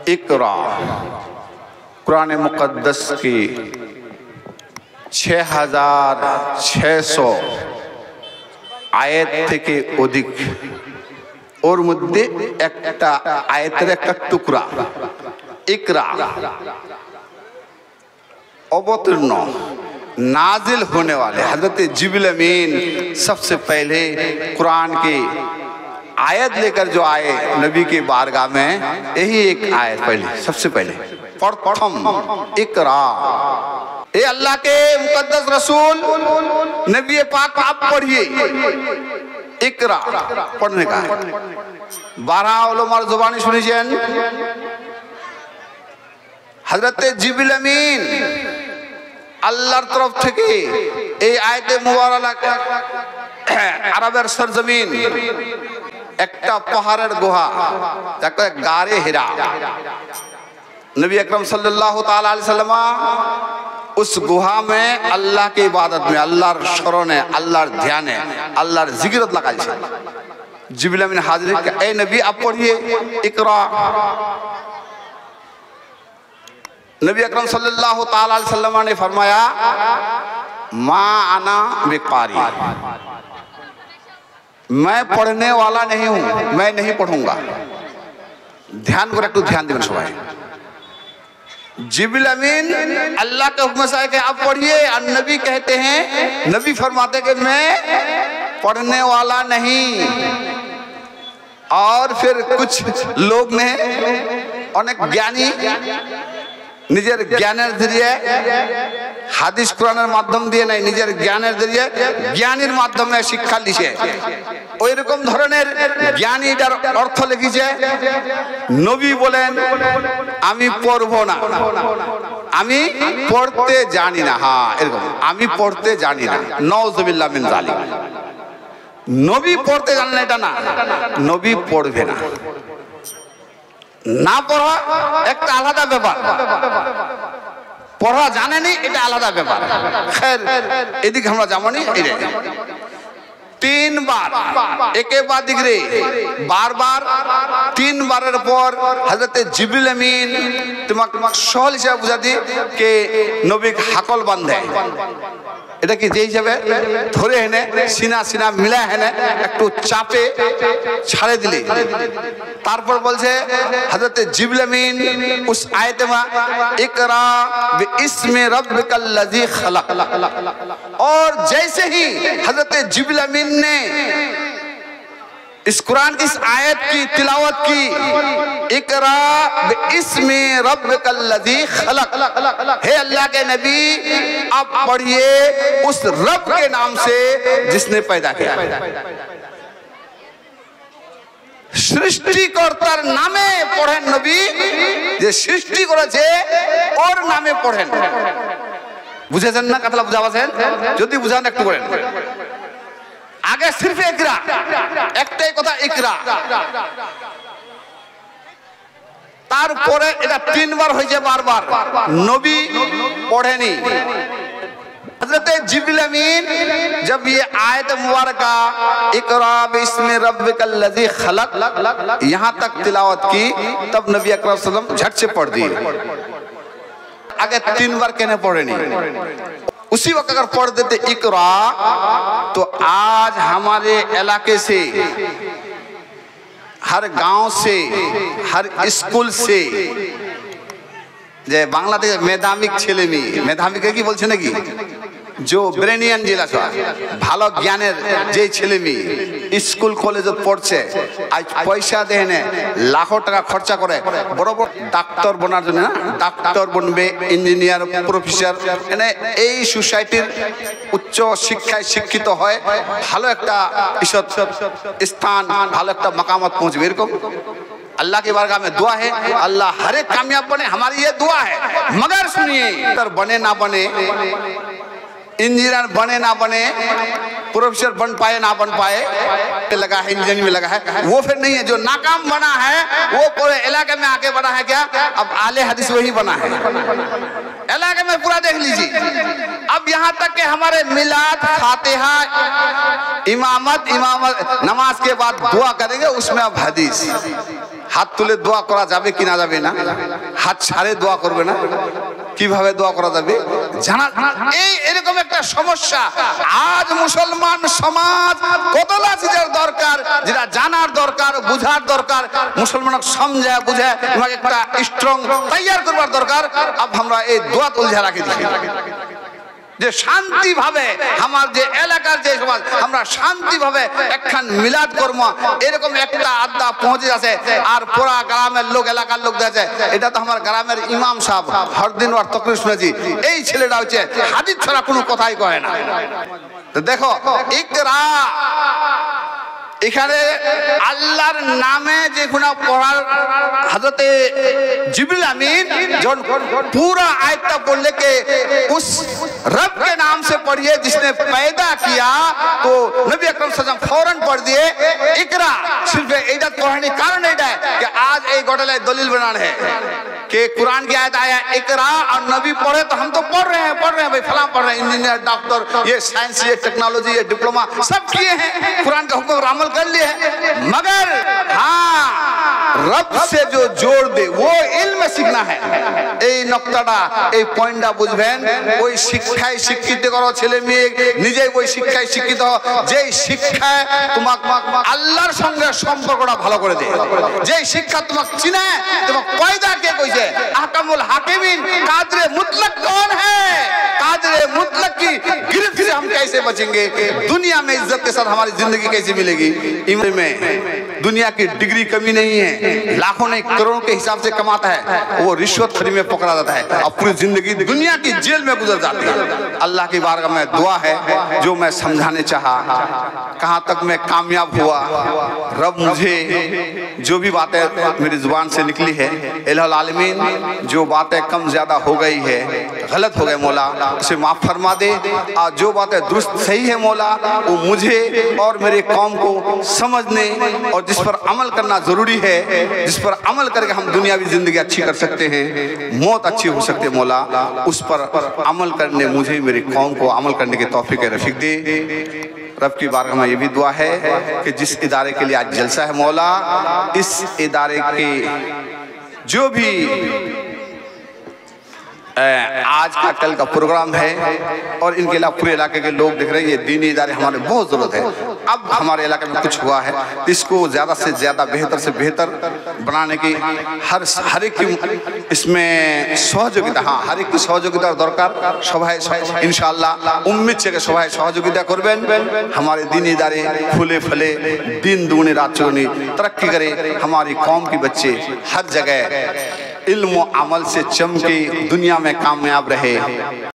इकरा कुरान मुक़द्दस की 6600 आयत থেকে অধিক ওর মধ্যে একটা আয়াতের একটা টুকরা ইকরা अवतीर्ण नाजिल होने वाले हज़रत जिब्रील अमीन सबसे पहले कुरान की आयत लेकर जो आए नबी के बारगाह में, यही एक आयत पहले सबसे पहले प्रथम इकरा। ये अल्लाह के मुकद्दस रसूल नबी पाक आप पढ़िए, इकरा पढ़ने का 12 उलमार जुबानी सुनिছেন। हजरत जिब्रील अमीन আল্লাহর তরফ থেকে এই আয়াতে মুবারাকা আরবের সরজমিন একটা পাহাড়ের গুহা যাকে গারে হিরা, नबी अकरम सल्लल्लाहु ताला अलैहि वसल्लम उस गुहा में अल्लाह की इबादत में, अल्लाहर शरणे, अल्लाहर ध्याने, अल्लाहर जिकिरत लगाइছে। जिब्रील अमीन हाजिर के ए नबी आप पढ़िए इकरा। नबी अकरम सल्लल्लाहु ताला अलैहि वसल्लम ने फरमाया मा आना बिकारी, मैं पढ़ने वाला नहीं हूं, मैं नहीं पढ़ूंगा। ध्यान को একটু ध्यान देना सबाई। जिब्रील अमीन अल्लाह के हुक्म से कि आप पढ़िए, और नबी कहते हैं, नबी फरमाते कि मैं पढ़ने वाला नहीं। और फिर कुछ लोग ने अनेक ज्ञानी निजेर ज्ञानेर जरिए हादिस कुरानेर माध्यम दिए नहीं, निजेर ज्ञानेर जरिए ज्ञानीर माध्यमे शिक्षा लिखे। ওই রকম ধরনের জ্ঞানী এটার অর্থ লিখেছে, নবী বলেন আমি পড়বো না, আমি পড়তে জানি না। হ্যাঁ এরকম, আমি পড়তে জানি না, নাউযুবিল্লাহ মিন যালিক। নবী পড়তে জানেন না এটা না, নবী পড়বে না। না পড়া একটা আলাদা ব্যাপার, পড়া জানেনি এটা আলাদা ব্যাপার। খের এদিকে আমরা যেমনই 3 बार एके बाद दिगरे बार बार 3 बारेर पर हजरत जिब्रील अमीन তোমাকে সহল হিসাবে বুঝা দি কে নবী হাকল বাঁধে। এটা কি যে হিসাবে ধরে এনে সিনা সিনা মিলা এনে একটু চাপে ছাড়ে দিলে, তারপর বলছে হযরত জিব্রিল আমিন उस आयत में इकरा बिस्मि रब्बिकल्लज़ी खलक, और जैसे ही हजरत जिब्रील अमीन ने इस कुरान की इस आयत की तिलावत की, इकरा बिस्मि रब्बिकल्लज़ी खलक, हे अल्लाह के नबी आप पढ़िए उस रब के नाम से जिसने पैदा किया। সৃষ্টিকর্তার নামে পড়েন নবী, যে সৃষ্টি করেছে ওর নামে পড়েন। বুঝেছেন না কথাটা? বুঝাবেন যদি বুঝান একটু করেন। আগে সির্ফ ইকরা, একটাই কথা ইকরা, তারপরে এটা 3 বার হয়েছে বারবার, নবী পড়েনি। हज़रत जिब्रील अमीन जब ये आयत मुबारका इकरा बिस्मि रब्बिकल्लज़ी खलक यहाँ तक तिलावत की, तब नबी अकरम सल्लल्लाहु अलैहि वसल्लम झट से पढ़ दिए। आगे 3 बार कहने पड़े नहीं, उसी वक्त अगर पढ़ देते इकरा, तो आज हमारे इलाके से, हर गांव से, हर स्कूल से যে বাংলাদেশের মেধামিক ছেলে মেয়ে, মেধামিকে কি বলছে নাকি, जो ब्रेनियन जिला ভালো জ্ঞানের যে ছেলে মেয়ে স্কুল কলেজে পড়ছে, আজ পয়সা দেনে লাখো টাকা খরচা করে বড় বড় ডাক্তার বনার জন্য, না ডাক্তার বনবে, ইঞ্জিনিয়ার, প্রফেসর, মানে এই সোসাইটির উচ্চ শিক্ষায় শিক্ষিত হয়, ভালো একটা স্থান, ভালো একটা মাকামত পৌঁছবে। এরকম अल्लाह की बारगाह में दुआ है, अल्लाह हर एक कामयाब बने, हमारी ये दुआ है। मगर सुनिए, बने ना बने, इंजीनियर बने ना बने, प्रोफेसर बन पाए ना बन पाए, लगा है इंजीनियरिंग में लगा है, वो फिर नहीं है। जो नाकाम बना है वो पूरे इलाके में आके बना है क्या, अब आले हदीस वही बना है इलाके में, पूरा देख लीजिए। अब यहाँ तक कि हमारे मिलाद, फातिहा, इमामत नमाज के बाद दुआ करेंगे, उसमें अब हदीस হাত তুলে দোয়া করা যাবে কি না যাবে না? হাত ছাড়ে দোয়া করবে না? কিভাবে দোয়া করা যাবে জানা। এই এরকম একটা সমস্যা আজ মুসলমান সমাজ কতলা চিজার দরকার, যেটা জানার দরকার, বুঝার দরকার, মুসলমানক সমঝা বুঝা তোমাকে একটা স্ট্রং তৈয়ার করবার দরকার। अब আমরা এই দোয়া উলঝা রাখি দিছি যে শান্তি ভাবে আমার যে এলাকার যে সমাজ আমরা শান্তি ভাবে একখান মিলাদ কর্ম এরকম একটা আড্ডা পৌঁছে আছে। আর পুরা গ্রামের লোক এলাকার লোক দেখে এটা তো আমার গ্রামের ইমাম সাহেব হরদিন ওর তকরির শুনেছি, এই ছেলেটা হচ্ছে হাদিস ছাড়া কোনো কথাই কয় না। তো দেখো ইকরা এখানে আল্লাহর নামে যে গুনাহ পড়ার হযরতে जिब्रील अमीन जो पूरा आयत बोलने के उस रब के नाम से पढ़िए जिसने पैदा किया, तो नबी अकरम सल्लल्लाहु अलैहि वसल्लम फौरन पढ़ दिए इकरा। सिर्फ इधर पढ़ने कारण है कि आज एक गोटले दलील बनाना है कि कुरान की आयत आया इकरा और नबी पढ़े तो हम तो पढ़ रहे हैं भाई, फलां पढ़ रहे हैं, इंजीनियर डॉक्टर ये साइंस ये टेक्नोलॉजी ये डिप्लोमा सब किए हैं, कुरान का हुक्म अमल कर लिए हैं, मगर हाँ रब से जो जोड़ दे वो इल्म सीखना है। এই নকতাটা এই পয়েন্টটা বুঝবেন। ওই শিক্ষায় শিক্ষিত করো ছেলে মেয়ে, নিজেই ওই শিক্ষায় শিক্ষিত হও যেই শিক্ষায় তোমাকে আল্লাহর সঙ্গে সম্পর্কটা ভালো করে দেয়, যেই শিক্ষা তোমাকে চিনায় তোমাকে পয়দা কে কইছে আহকামুল হাকিমিন কাদরে मुतलक कौन है, कादरे मुतलक की गिरफ्त से हम कैसे बचेंगे, दुनिया में इज्जत के साथ हमारी जिंदगी कैसे मिलेगी। इल्म में दुनिया की डिग्री कमी नहीं है, लाखों नहीं करोड़ों के हिसाब से कमाता है, वो रिश्वतखोरी में पकड़ा जाता है और पूरी जिंदगी दुनिया की जेल में गुजर जाती है। अल्लाह की बारगाह में दुआ है जो मैं समझाने चाहा, कहाँ तक मैं कामयाब हुआ, रब मुझे जो भी बातें मेरी जुबान से निकली है इलाहुल आलमीन जो बातें कम ज्यादा हो गई है गलत हो गए मौला उसे माफ फरमा दे, और जो बातें दुरुस्त सही है मौला वो मुझे और मेरे कौम को समझने और जिस पर अमल करना जरूरी है, जिस पर अमल करके हम दुनियावी जिंदगी अच्छी कर सकते हैं, मौत अच्छी हो सकती है मौला, उस पर अमल करने मुझे मेरी कौम को अमल करने की तौफीक रफीक दे। रब की बारगाह में ये भी दुआ है कि जिस इदारे के लिए आज जलसा है मौला, इस इदारे के जो भी आज का कल का प्रोग्राम है और इनके अलावा पूरे इलाके के लोग देख रहे हैं, ये दीनी इदारे हमारे बहुत ज़रूरत है। अब हमारे इलाके में कुछ हुआ है इसको ज़्यादा से ज़्यादा बेहतर से बेहतर बनाने की हर एक की इसमें सहयोगिता, हाँ हर एक की सहयोगिता दरकार। सबाई इंशाल्लाह उम्मीद से सबाई सहयोगिता करबेन, हमारे दीनी इदारे फूले फले दिन दुगुनी रात चौगुनी तरक्की करे, हमारी कौम के बच्चे हर जगह इल्म अमल से चमके दुनिया में कामयाब रहे।